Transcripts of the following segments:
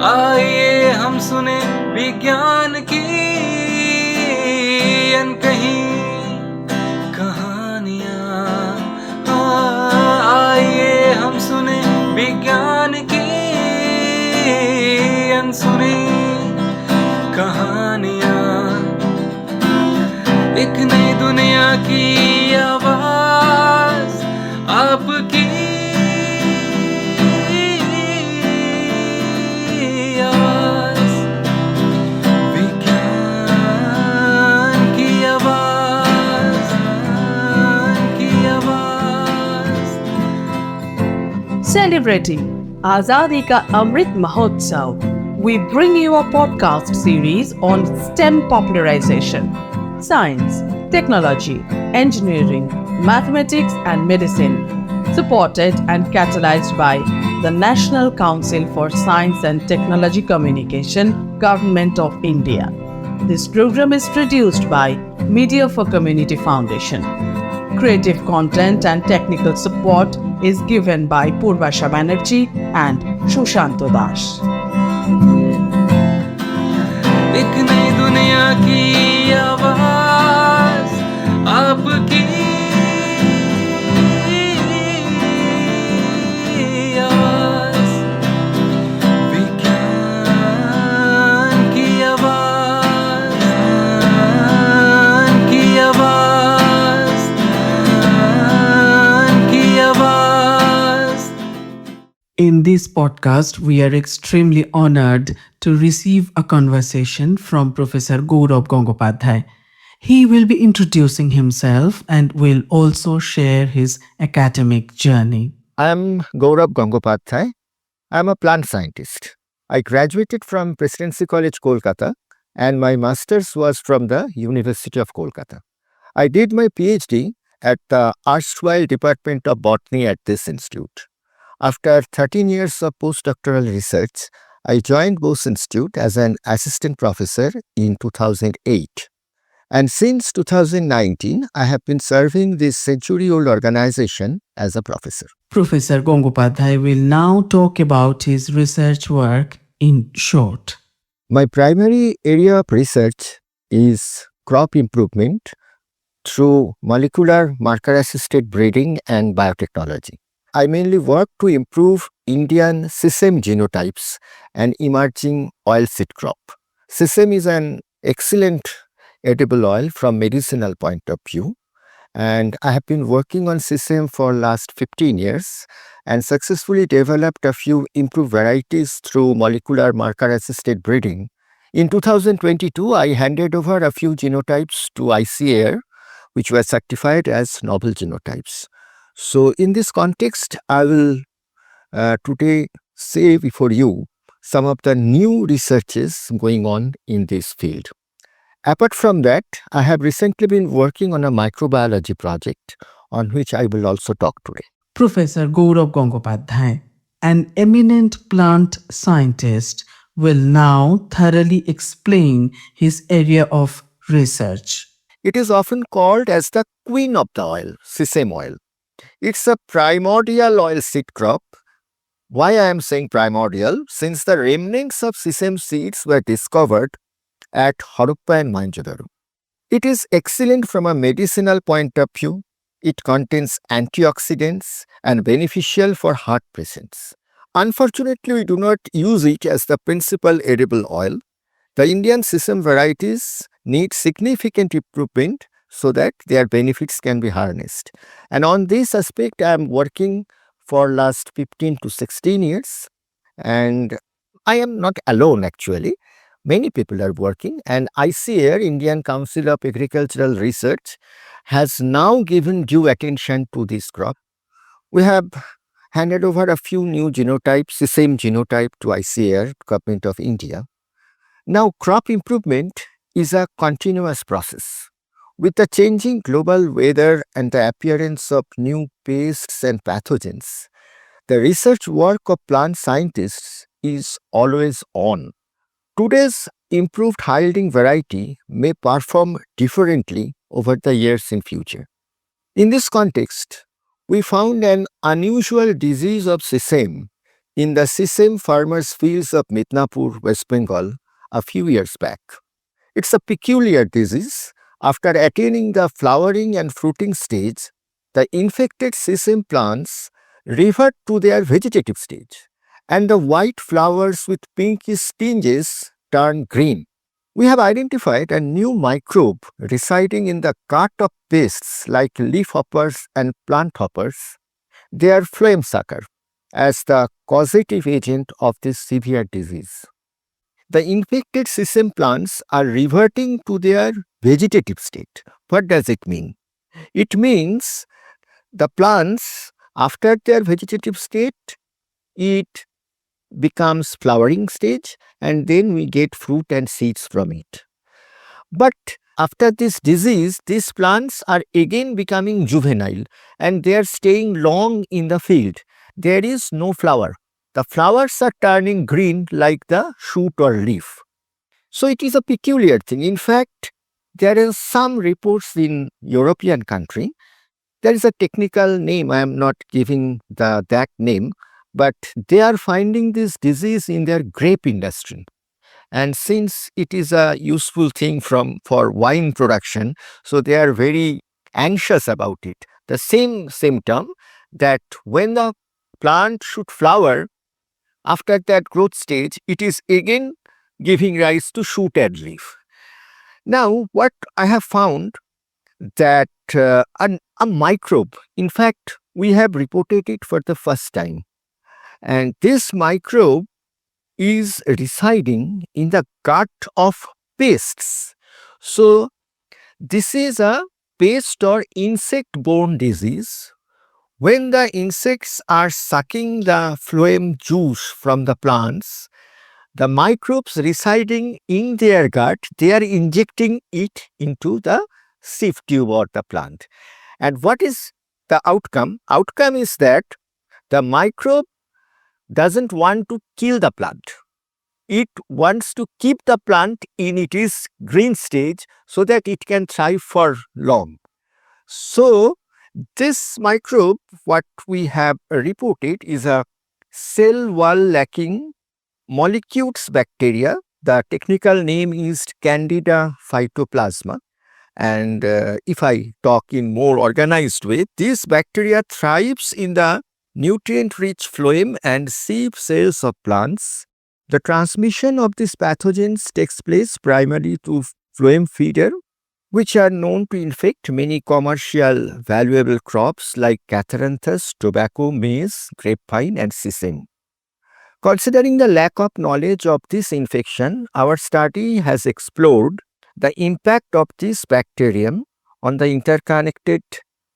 आइए हम सुने विज्ञान की अनकही कहानियाँ। आइए हम सुने विज्ञान की अनसुनी कहानियाँ। एक नई दुनिया की आवाज़ आपकी आवाज़, विज्ञान की आवाज़, की आवाज़। Celebrating Azadi Ka Amrit Mahotsav, we bring you a podcast series on STEM popularization, science, technology, engineering, mathematics and medicine, supported and catalyzed by the National Council for Science and Technology Communication, Government of India. This program is produced by Media for Community Foundation. Creative content and technical support is given by Purvasha Banerjee and Shushanto Das. एक नई दुनिया की आवाज़ आपकी आवाज़, विज्ञान की आवाज़, की आवाज़, की आवाज़। In this podcast, we are extremely honored to receive a conversation from Professor Gaurab Gangopadhyay. He will be introducing himself and will also share his academic journey. I am Gaurab Gangopadhyay. I am a plant scientist. I graduated from Presidency College, Kolkata, and my master's was from the University of Kolkata. I did my PhD at the erstwhile Department of Botany at this institute. After 13 years of postdoctoral research, I joined Bose Institute as an assistant professor in 2008. And since 2019, I have been serving this century-old organization as a professor. Professor Gangopadhyay will now talk about his research work in short. My primary area of research is crop improvement through molecular marker-assisted breeding and biotechnology. I mainly work to improve Indian sesame genotypes and emerging oilseed crop. Sesame is an excellent edible oil from medicinal point of view, and I have been working on sesame for last 15 years and successfully developed a few improved varieties through molecular marker-assisted breeding. In 2022, I handed over a few genotypes to ICAR, which were certified as novel genotypes. So in this context, I will today say before you some of the new researches going on in this field. Apart from that, I have recently been working on a microbiology project on which I will also talk today. Professor Gaurab Gangopadhyay, an eminent plant scientist, will now thoroughly explain his area of research. It is often called as the queen of the oil, sesame oil. It's a primordial oilseed crop. Why I am saying primordial? Since the remnants of sesame seeds were discovered at Harappa and Mohenjo-daro. It is excellent from a medicinal point of view. It contains antioxidants and beneficial for heart patients. Unfortunately, we do not use it as the principal edible oil. The Indian sesame varieties need significant improvement so that their benefits can be harnessed. And on this aspect, I am working for last 15 to 16 years. And I am not alone actually. Many people are working, and ICAR, Indian Council of Agricultural Research, has now given due attention to this crop. We have handed over a few new genotypes, the same genotype to ICAR, Government of India. Now, crop improvement is a continuous process. With the changing global weather and the appearance of new pests and pathogens, the research work of plant scientists is always on. Today's improved yielding variety may perform differently over the years in future. In this context, we found an unusual disease of sesame in the sesame farmers' fields of Midnapur, West Bengal, a few years back. It's a peculiar disease. After attaining the flowering and fruiting stage, the infected sesame plants revert to their vegetative stage, and the white flowers with pinkish tinges turn green. We have identified a new microbe residing in the gut of pests like leaf hoppers and plant hoppers. They are flame sucker as the causative agent of this severe disease. The infected sesame plants are reverting to their vegetative state. What does it mean? It means the plants, after their vegetative state, it becomes flowering stage, and then we get fruit and seeds from it. But after this disease, these plants are again becoming juvenile and they are staying long in the field. There is no flower. The flowers are turning green like the shoot or leaf. So it is a peculiar thing. In fact, there are some reports in European country. There is a technical name, I am not giving that name, but they are finding this disease in their grape industry. And since it is a useful thing for wine production, so they are very anxious about it. The same symptom that when the plant should flower, after that growth stage, it is again giving rise to shoot and leaf. Now, what I have found that a microbe, in fact, we have reported it for the first time. And this microbe is residing in the gut of pests. So, this is a pest or insect-borne disease. When the insects are sucking the phloem juice from the plants, the microbes residing in their gut, they are injecting it into the sieve tube or the plant. And what is the outcome? Outcome is that the microbe doesn't want to kill the plant. It wants to keep the plant in its green stage so that it can thrive for long. So, this microbe, what we have reported, is a cell wall lacking molecules bacteria. The technical name is Candida phytoplasma. And if I talk in more organized way, this bacteria thrives in the nutrient-rich phloem and sieve cells of plants. The transmission of these pathogens takes place primarily to phloem feeder, which are known to infect many commercial valuable crops like catharanthus, tobacco, maize, grapevine, and sesame. Considering the lack of knowledge of this infection, our study has explored the impact of this bacterium on the interconnected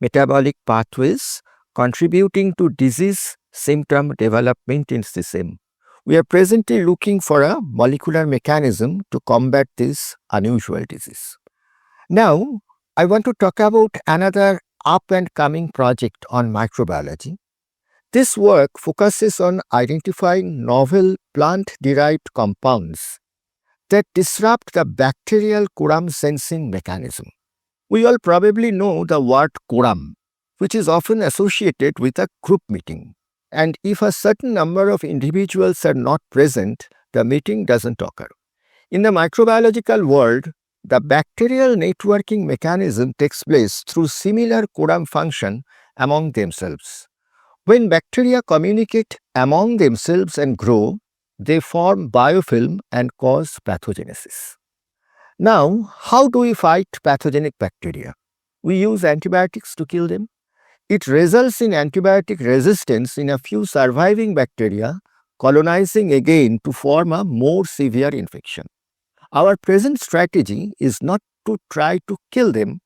metabolic pathways contributing to disease symptom development in sesame. We are presently looking for a molecular mechanism to combat this unusual disease. Now, I want to talk about another up-and-coming project on microbiology. This work focuses on identifying novel plant-derived compounds that disrupt the bacterial quorum sensing mechanism. We all probably know the word quorum, which is often associated with a group meeting. And if a certain number of individuals are not present, the meeting doesn't occur. In the microbiological world, the bacterial networking mechanism takes place through similar quorum function among themselves. When bacteria communicate among themselves and grow, they form biofilm and cause pathogenesis. Now, how do we fight pathogenic bacteria? We use antibiotics to kill them. It results in antibiotic resistance in a few surviving bacteria, colonizing again to form a more severe infection. Our present strategy is not to try to kill them,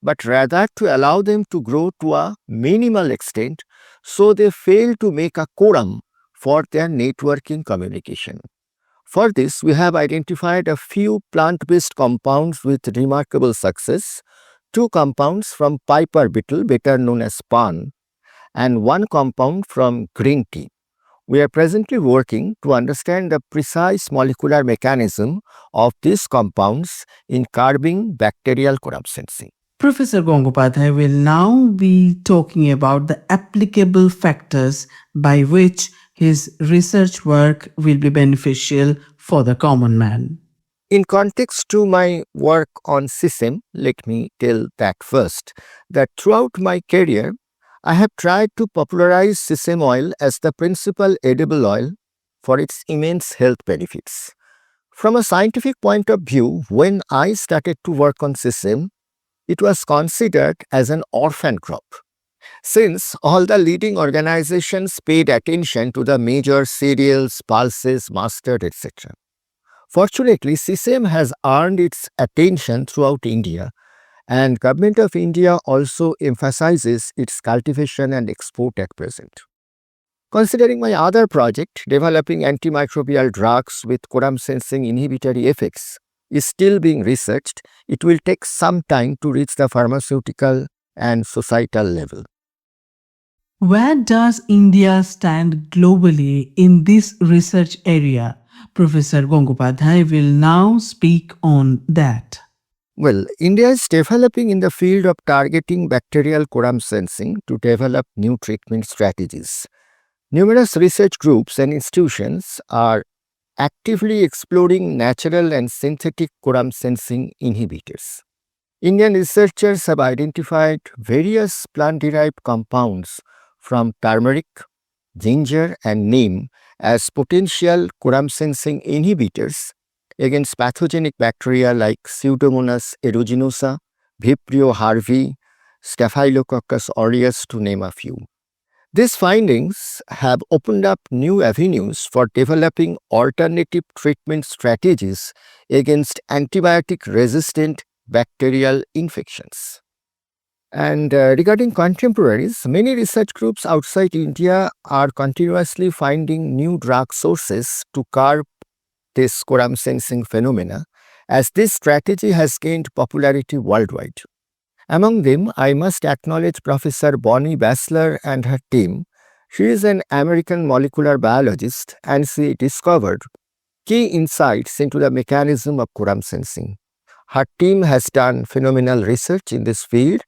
but rather to allow them to grow to a minimal extent so they fail to make a quorum for their networking communication. For this, we have identified a few plant-based compounds with remarkable success, 2 compounds from piper beetle, better known as pan, and 1 compound from green tea. We are presently working to understand the precise molecular mechanism of these compounds in curbing bacterial quorum sensing. Professor Gangopadhyay will now be talking about the applicable factors by which his research work will be beneficial for the common man. In context to my work on sesame, let me tell that first, that throughout my career, I have tried to popularize sesame oil as the principal edible oil for its immense health benefits. From a scientific point of view, when I started to work on sesame, it was considered as an orphan crop. Since all the leading organizations paid attention to the major cereals, pulses, mustard, etc. Fortunately, sesame has earned its attention throughout India, and Government of India also emphasizes its cultivation and export at present. Considering my other project, developing antimicrobial drugs with quorum sensing inhibitory effects, is still being researched, it will take some time to reach the pharmaceutical and societal level. Where does India stand globally in this research area? Professor Gangopadhyay will now speak on that. Well, India is developing in the field of targeting bacterial quorum sensing to develop new treatment strategies. Numerous research groups and institutions are actively exploring natural and synthetic quorum sensing inhibitors. Indian researchers have identified various plant-derived compounds from turmeric, ginger and neem as potential quorum sensing inhibitors against pathogenic bacteria like Pseudomonas aeruginosa, Vibrio harvey, Staphylococcus aureus to name a few. These findings have opened up new avenues for developing alternative treatment strategies against antibiotic-resistant bacterial infections. And regarding contemporaries, many research groups outside India are continuously finding new drug sources to curb this quorum sensing phenomena, as this strategy has gained popularity worldwide. Among them, I must acknowledge Professor Bonnie Bassler and her team. She is an American molecular biologist and she discovered key insights into the mechanism of quorum sensing. Her team has done phenomenal research in this field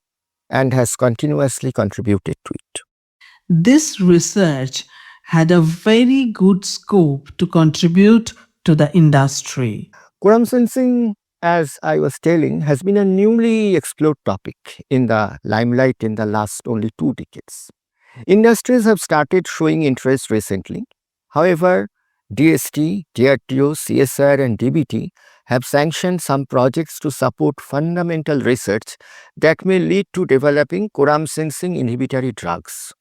and has continuously contributed to it. This research had a very good scope to contribute to the industry. Quorum sensing, as I was telling, has been a newly explored topic in the limelight in the last only 2 decades. Industries have started showing interest recently. However, DST, DRTO, CSR and DBT have sanctioned some projects to support fundamental research that may lead to developing quorum sensing inhibitory drugs.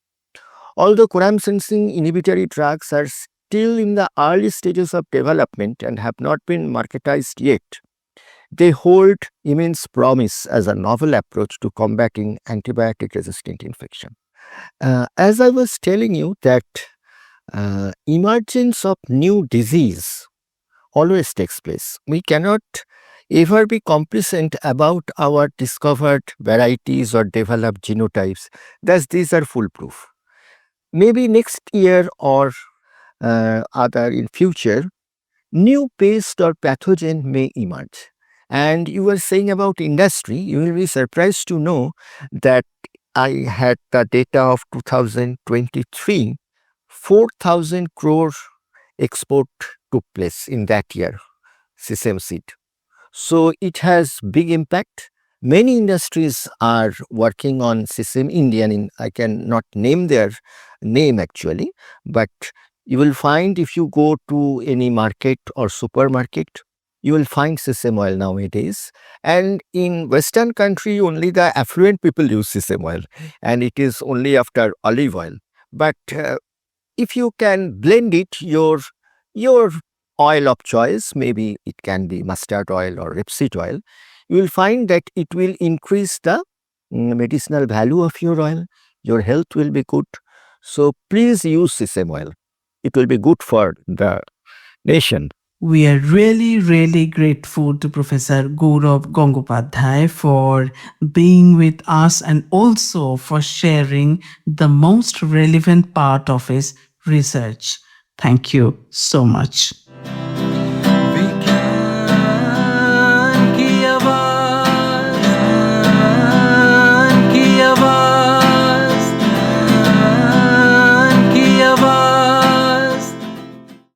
Although quorum sensing inhibitory drugs are still in the early stages of development and have not been marketized yet, they hold immense promise as a novel approach to combating antibiotic-resistant infection. As I was telling you that emergence of new disease always takes place. We cannot ever be complacent about our discovered varieties or developed genotypes. Thus, these are foolproof. Maybe next year or other in future, new pest or pathogen may emerge. And you were saying about industry, you will be surprised to know that I had the data of 2023, 4,000 crore export took place in that year, sesame seed. So it has big impact. Many industries are working on sesame Indian, I cannot name their name actually, but you will find if you go to any market or supermarket, you will find sesame oil nowadays. And in Western country, only the affluent people use sesame oil and it is only after olive oil. But if you can blend it, your oil of choice, maybe it can be mustard oil or rapeseed oil, you will find that it will increase the medicinal value of your oil, your health will be good. So please use sesame oil. It will be good for the nation. We are really grateful to Professor Gaurav Gangopadhyay for being with us and also for sharing the most relevant part of his research. Thank you so much.